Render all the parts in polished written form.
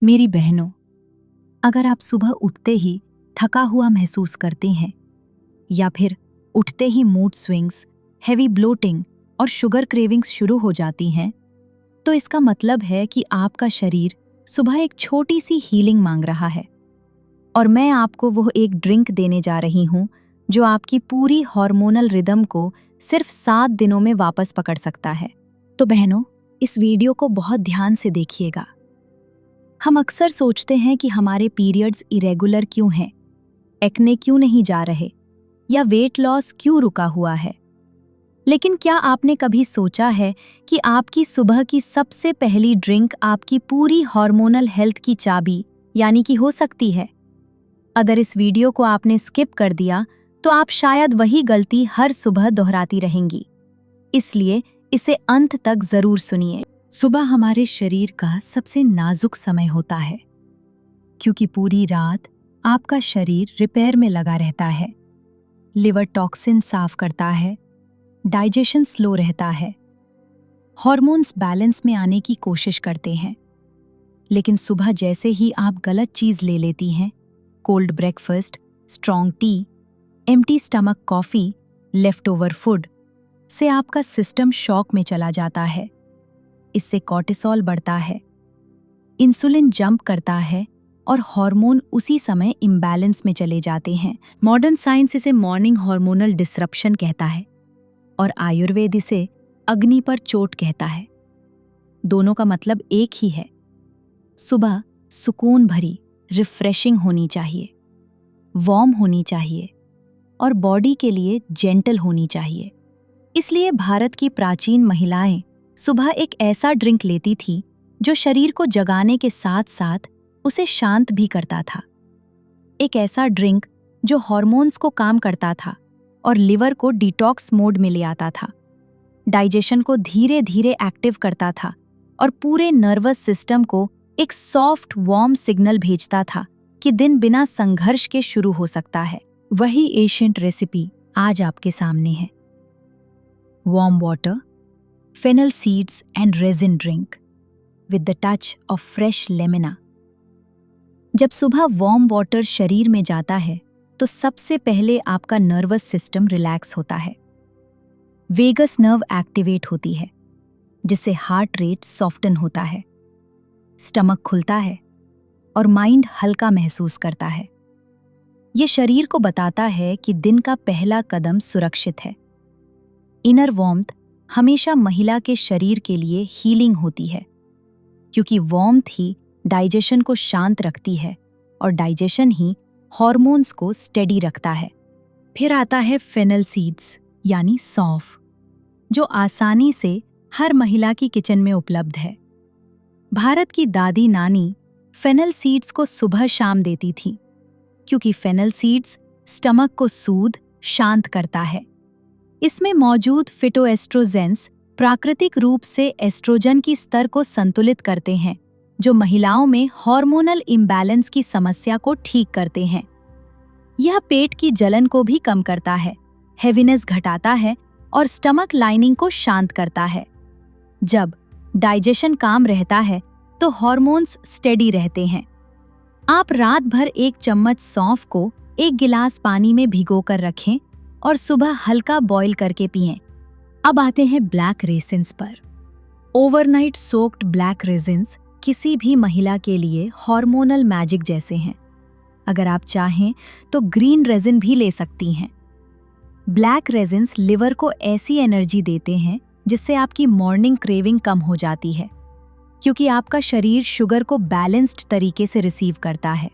मेरी बहनों, अगर आप सुबह उठते ही थका हुआ महसूस करते हैं या फिर उठते ही मूड स्विंग्स, हेवी ब्लोटिंग और शुगर क्रेविंग्स शुरू हो जाती हैं, तो इसका मतलब है कि आपका शरीर सुबह एक छोटी सी हीलिंग मांग रहा है। और मैं आपको वो एक ड्रिंक देने जा रही हूँ जो आपकी पूरी हार्मोनल रिदम को सिर्फ 7 दिनों में वापस पकड़ सकता है। तो बहनों, इस वीडियो को बहुत ध्यान से देखिएगा। हम अक्सर सोचते हैं कि हमारे पीरियड्स इरेगुलर क्यों हैं, एक्ने क्यों नहीं जा रहे या वेट लॉस क्यों रुका हुआ है। लेकिन क्या आपने कभी सोचा है कि आपकी सुबह की सबसे पहली ड्रिंक आपकी पूरी हार्मोनल हेल्थ की चाबी यानी कि हो सकती है? अगर इस वीडियो को आपने स्किप कर दिया तो आप शायद वही गलती हर सुबह दोहराती रहेंगी। इसलिए इसे अंत तक जरूर सुनिए। सुबह हमारे शरीर का सबसे नाजुक समय होता है, क्योंकि पूरी रात आपका शरीर रिपेयर में लगा रहता है। लिवर टॉक्सिन साफ करता है, डाइजेशन स्लो रहता है, हॉर्मोन्स बैलेंस में आने की कोशिश करते हैं। लेकिन सुबह जैसे ही आप गलत चीज ले लेती हैं, cold breakfast, strong T, empty stomach coffee, left over food, से आपका सिस्टम शॉक में चला जाता है। इससे कॉर्टिसोल बढ़ता है, इंसुलिन जंप करता है और हार्मोन उसी समय इम्बैलेंस में चले जाते हैं। मॉडर्न साइंस इसे मॉर्निंग हार्मोनल डिसरप्शन कहता है और आयुर्वेद इसे अग्नि पर चोट कहता है। दोनों का मतलब एक ही है, सुबह सुकून भरी, रिफ्रेशिंग होनी चाहिए, वार्म होनी चाहिए और बॉडी के लिए जेंटल होनी चाहिए। इसलिए भारत की प्राचीन महिलाएं सुबह एक ऐसा ड्रिंक लेती थी जो शरीर को जगाने के साथ साथ उसे शांत भी करता था। एक ऐसा ड्रिंक जो हार्मोन्स को काम करता था और लिवर को डिटॉक्स मोड में ले आता था, डाइजेशन को धीरे धीरे एक्टिव करता था और पूरे नर्वस सिस्टम को एक सॉफ्ट वार्म सिग्नल भेजता था कि दिन बिना संघर्ष के शुरू हो सकता है। वही एशियंट रेसिपी आज आपके सामने है। Warm water, fennel seeds and resin drink with the touch of fresh lemina। जब सुबह वार्म वाटर शरीर में जाता है तो सबसे पहले आपका नर्वस सिस्टम रिलैक्स होता है। वेगस नर्व एक्टिवेट होती है, जिससे हार्ट रेट सॉफ्टन होता है, स्टमक खुलता है और माइंड हल्का महसूस करता है। ये शरीर को बताता है कि दिन का पहला कदम सुरक्षित है। इनर वार्मथ हमेशा महिला के शरीर के लिए हीलिंग होती है, क्योंकि वार्मथ ही डाइजेशन को शांत रखती है और डाइजेशन ही हॉर्मोन्स को स्टेडी रखता है। फिर आता है फेनल सीड्स यानी सौंफ, जो आसानी से हर महिला की किचन में उपलब्ध है। भारत की दादी नानी फेनल सीड्स को सुबह शाम देती थी, क्योंकि फेनल सीड्स स्टमक को सूद शांत करता है। इसमें मौजूद फिटोएस्ट्रोजेंस प्राकृतिक रूप से एस्ट्रोजन की स्तर को संतुलित करते हैं, जो महिलाओं में हार्मोनल इम्बैलेंस की समस्या को ठीक करते हैं। यह पेट की जलन को भी कम करता है, हेवीनेस घटाता है और स्टमक लाइनिंग को शांत करता है। जब डाइजेशन काम रहता है तो हॉर्मोन्स स्टेडी रहते हैं। आप रात भर 1 चम्मच सौंफ को 1 गिलास पानी में भिगोकर रखें और सुबह हल्का बॉईल करके पिएं। अब आते हैं ब्लैक रेसिन्स पर। ओवरनाइट सोक्ड ब्लैक रेसिन्स किसी भी महिला के लिए हार्मोनल मैजिक जैसे हैं। अगर आप चाहें तो ग्रीन रेसिन भी ले सकती हैं। ब्लैक रेसिन्स लिवर को ऐसी एनर्जी देते हैं जिससे आपकी मॉर्निंग क्रेविंग कम हो जाती है, क्योंकि आपका शरीर शुगर को बैलेंस्ड तरीके से रिसीव करता है।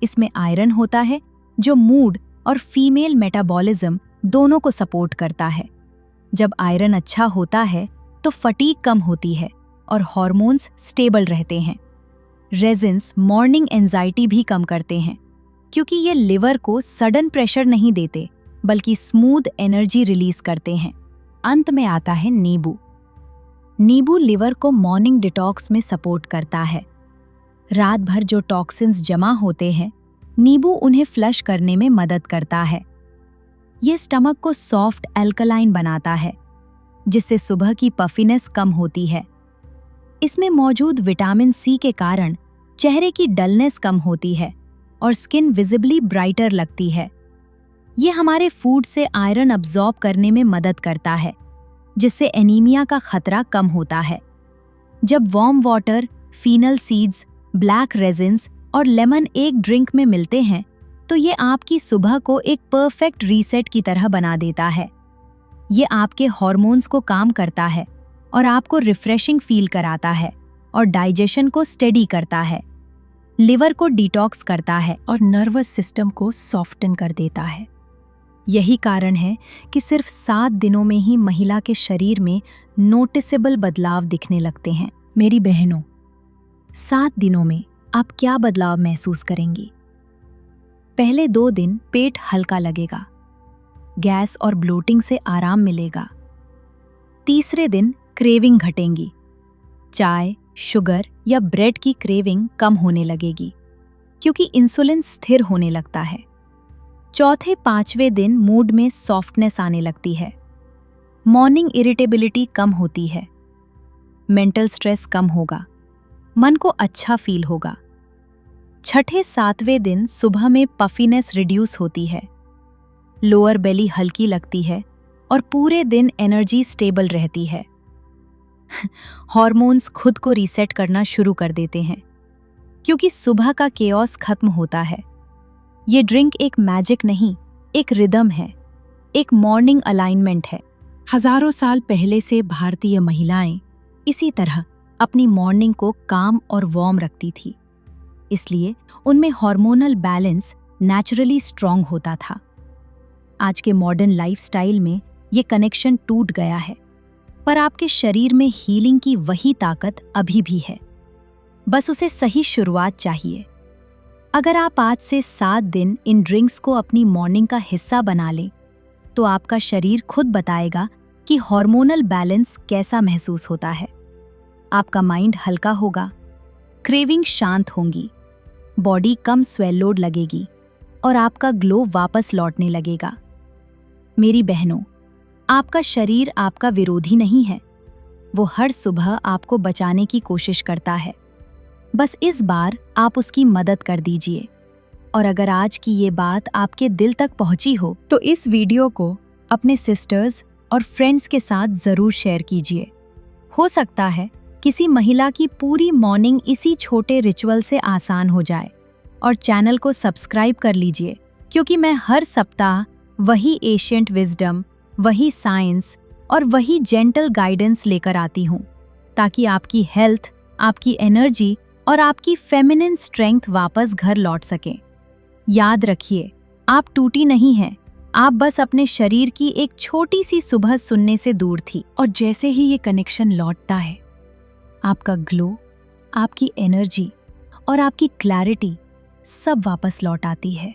इसमें आयरन होता है जो मूड और फीमेल मेटाबॉलिज्म दोनों को सपोर्ट करता है। जब आयरन अच्छा होता है तो फटीग कम होती है और हॉर्मोन्स स्टेबल रहते हैं। रेजिन्स मॉर्निंग एंजाइटी भी कम करते हैं, क्योंकि ये लिवर को सडन प्रेशर नहीं देते, बल्कि स्मूथ एनर्जी रिलीज करते हैं। अंत में आता है नींबू। नींबू लिवर को मॉर्निंग डिटॉक्स में सपोर्ट करता है। रात भर जो टॉक्सिन्स जमा होते हैं, नींबू उन्हें फ्लश करने में मदद करता है। ये स्टमक को सॉफ्ट अल्कलाइन बनाता है, जिससे सुबह की पफिनेस कम होती है। इसमें मौजूद विटामिन सी के कारण चेहरे की डलनेस कम होती है और स्किन विजिबली ब्राइटर लगती है। ये हमारे फूड से आयरन अब्जॉर्ब करने में मदद करता है, जिससे एनीमिया का खतरा कम होता है। जब warm water, fennel seeds, black raisins और लेमन एक ड्रिंक में मिलते हैं तो ये आपकी सुबह को एक परफेक्ट रीसेट की तरह बना देता है। ये आपके हार्मोन्स को काम करता है और आपको रिफ्रेशिंग फील कराता है और डाइजेशन को स्टेडी करता है, लिवर को डिटॉक्स करता है और नर्वस सिस्टम को सॉफ्टन कर देता है। यही कारण है कि सिर्फ 7 दिनों में ही महिला के शरीर में नोटिसेबल बदलाव दिखने लगते हैं। मेरी बहनों, 7 दिनों में आप क्या बदलाव महसूस करेंगी? पहले 2 दिन पेट हल्का लगेगा, गैस और ब्लोटिंग से आराम मिलेगा। तीसरे दिन क्रेविंग घटेंगी, चाय, शुगर या ब्रेड की क्रेविंग कम होने लगेगी क्योंकि इंसुलिन स्थिर होने लगता है। चौथे 5वें दिन मूड में सॉफ्टनेस आने लगती है, मॉर्निंग इरिटेबिलिटी कम होती है, मेंटल स्ट्रेस कम होगा, मन को अच्छा फील होगा। छठे 7वें दिन सुबह में पफीनेस रिड्यूस होती है, लोअर बेली हल्की लगती है और पूरे दिन एनर्जी स्टेबल रहती है। हार्मोन्स खुद को रीसेट करना शुरू कर देते हैं क्योंकि सुबह का केओस खत्म होता है। ये ड्रिंक एक मैजिक नहीं, एक रिदम है, एक मॉर्निंग अलाइनमेंट है। हजारों साल पहले से भारतीय महिलाएं इसी तरह अपनी मॉर्निंग को काम और वार्म रखती थी, इसलिए उनमें हार्मोनल बैलेंस नेचुरली स्ट्रांग होता था। आज के मॉडर्न लाइफस्टाइल में ये कनेक्शन टूट गया है, पर आपके शरीर में हीलिंग की वही ताकत अभी भी है, बस उसे सही शुरुआत चाहिए। अगर आप आज से 7 दिन इन ड्रिंक्स को अपनी मॉर्निंग का हिस्सा बना लें, तो आपका शरीर खुद बताएगा कि हार्मोनल बैलेंस कैसा महसूस होता है। आपका माइंड हल्का होगा, क्रेविंग शांत होंगी, बॉडी कम स्वेल लोड लगेगी और आपका ग्लो वापस लौटने लगेगा। मेरी बहनों, आपका शरीर आपका विरोधी नहीं है, वो हर सुबह आपको बचाने की कोशिश करता है। बस इस बार आप उसकी मदद कर दीजिए। और अगर आज की ये बात आपके दिल तक पहुंची हो तो इस वीडियो को अपने सिस्टर्स और फ्रेंड्स के साथ जरूर शेयर कीजिए। हो सकता है किसी महिला की पूरी मॉर्निंग इसी छोटे रिचुअल से आसान हो जाए। और चैनल को सब्सक्राइब कर लीजिए, क्योंकि मैं हर सप्ताह वही एशिएंट विजडम, वही साइंस और वही जेंटल गाइडेंस लेकर आती हूँ, ताकि आपकी हेल्थ, आपकी एनर्जी और आपकी फेमिनिन स्ट्रेंथ वापस घर लौट सके। याद रखिए, आप टूटी नहीं हैं, आप बस अपने शरीर की एक छोटी सी सुबह सुनने से दूर थी। और जैसे ही ये कनेक्शन लौटता है, आपका ग्लो, आपकी एनर्जी और आपकी क्लैरिटी सब वापस लौट आती है।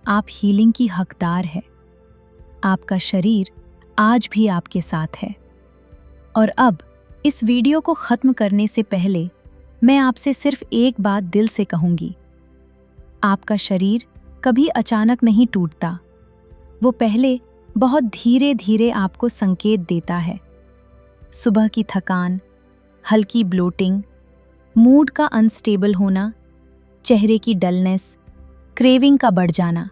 आप हीलिंग की हकदार है। आपका शरीर आज भी आपके साथ है। और अब इस वीडियो को खत्म करने से पहले मैं आपसे सिर्फ एक बात दिल से कहूंगी। आपका शरीर कभी अचानक नहीं टूटता, वो पहले बहुत धीरे धीरे आपको संकेत देता है। सुबह की थकान, हल्की ब्लोटिंग, मूड का अनस्टेबल होना, चेहरे की डलनेस, क्रेविंग का बढ़ जाना,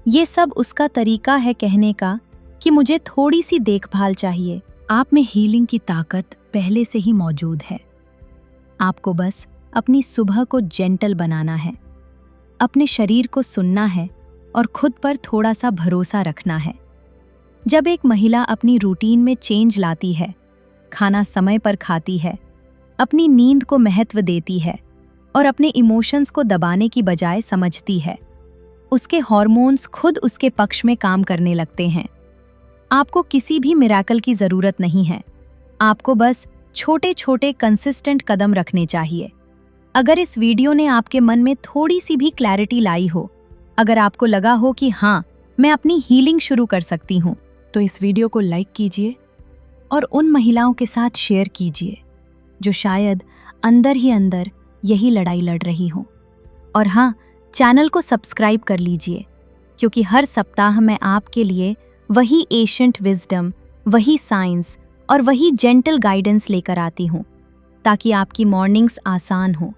ये सब उसका तरीका है कहने का कि मुझे थोड़ी सी देखभाल चाहिए। आप में हीलिंग की ताकत पहले से ही मौजूद है। आपको बस अपनी सुबह को जेंटल बनाना है, अपने शरीर को सुनना है और खुद पर थोड़ा सा भरोसा रखना है। जब एक महिला अपनी रूटीन में चेंज लाती है, खाना समय पर खाती है, अपनी नींद को महत्व देती है और अपने इमोशंस को दबाने की बजाय समझती है, उसके हार्मोन्स खुद उसके पक्ष में काम करने लगते हैं। आपको किसी भी मिरेकल की जरूरत नहीं है, आपको बस छोटे छोटे कंसिस्टेंट कदम रखने चाहिए। अगर इस वीडियो ने आपके मन में थोड़ी सी भी क्लैरिटी लाई हो, अगर आपको लगा हो कि हाँ, मैं अपनी हीलिंग शुरू कर सकती हूँ, तो इस वीडियो को लाइक कीजिए और उन महिलाओं के साथ शेयर कीजिए जो शायद अंदर ही अंदर यही लड़ाई लड़ रही हों। और हाँ, चैनल को सब्सक्राइब कर लीजिए, क्योंकि हर सप्ताह मैं आपके लिए वही एशिएंट विजडम, वही साइंस और वही जेंटल गाइडेंस लेकर आती हूँ, ताकि आपकी मॉर्निंग्स आसान हो,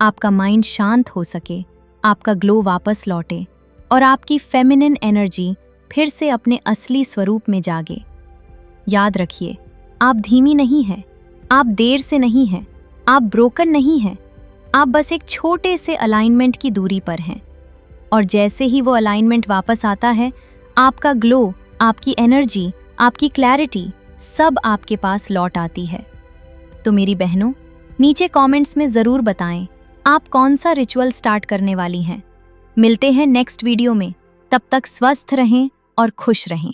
आपका माइंड शांत हो सके, आपका ग्लो वापस लौटे और आपकी फेमिनिन एनर्जी फिर से अपने असली स्वरूप में जागे। याद रखिए, आप धीमी नहीं हैं, आप देर से नहीं हैं, आप ब्रोकन नहीं हैं, आप बस एक छोटे से अलाइनमेंट की दूरी पर हैं। और जैसे ही वो अलाइनमेंट वापस आता है, आपका ग्लो, आपकी एनर्जी, आपकी क्लैरिटी सब आपके पास लौट आती है। तो मेरी बहनों, नीचे कमेंट्स में ज़रूर बताएं आप कौन सा रिचुअल स्टार्ट करने वाली हैं। मिलते हैं नेक्स्ट वीडियो में, तब तक स्वस्थ रहें और खुश रहें।